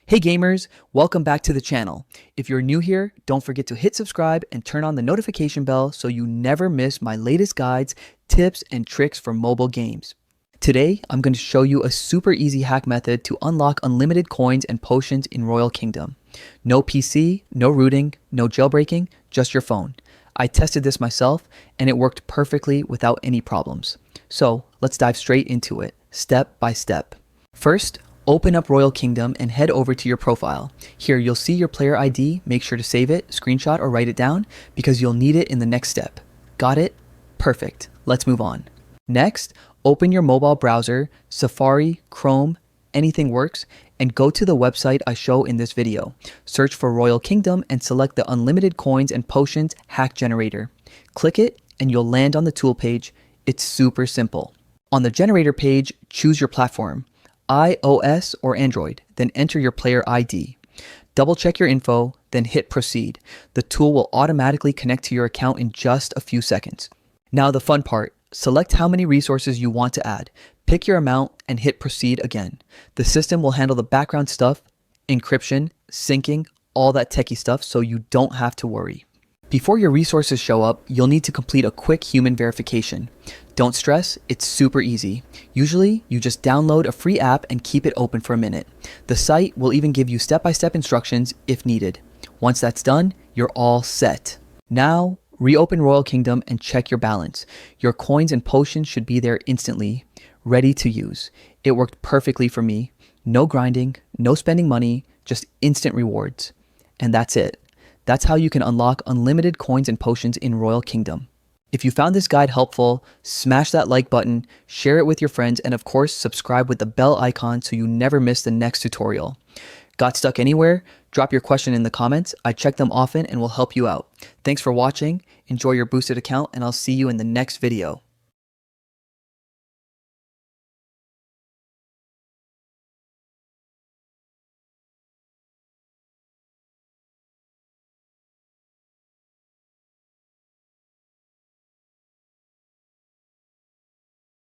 Hey gamers, welcome back to the channel. If you're new here, don't forget to hit subscribe and turn on the notification bell so you never miss my latest guides, tips, and tricks for mobile games. Today, I'm going to show you a super easy hack method to unlock unlimited coins and potions in Royal Kingdom. No PC, no rooting, no jailbreaking, just your phone. I tested this myself and it worked perfectly without any problems. So let's dive straight into it, step by step. First, open up Royal Kingdom and head over to your profile. Here you'll see your player ID, make sure to save it, screenshot or write it down because you'll need it in the next step. Got it? Perfect. Let's move on. Next, open your mobile browser, Safari, Chrome, anything works, and go to the website I show in this video. Search for Royal Kingdom and select the Unlimited Coins and Potions Hack Generator. Click it and you'll land on the tool page. It's super simple. On the generator page, choose your platform, iOS or Android, then enter your player ID. Double check your info, then hit proceed. The tool will automatically connect to your account in just a few seconds. Now the fun part, select how many resources you want to add, pick your amount and hit proceed again. The system will handle the background stuff, encryption, syncing, all that techie stuff so you don't have to worry. Before your resources show up, you'll need to complete a quick human verification. Don't stress, it's super easy. Usually, you just download a free app and keep it open for a minute. The site will even give you step-by-step instructions if needed. Once that's done, you're all set. Now, reopen Royal Kingdom and check your balance. Your coins and potions should be there instantly, ready to use. It worked perfectly for me. No grinding, no spending money, just instant rewards. And that's it. That's how you can unlock unlimited coins and potions in Royal Kingdom. If you found this guide helpful, smash that like button, share it with your friends, and of course, subscribe with the bell icon so you never miss the next tutorial. Got stuck anywhere? Drop your question in the comments. I check them often and will help you out. Thanks for watching, enjoy your boosted account, and I'll see you in the next video.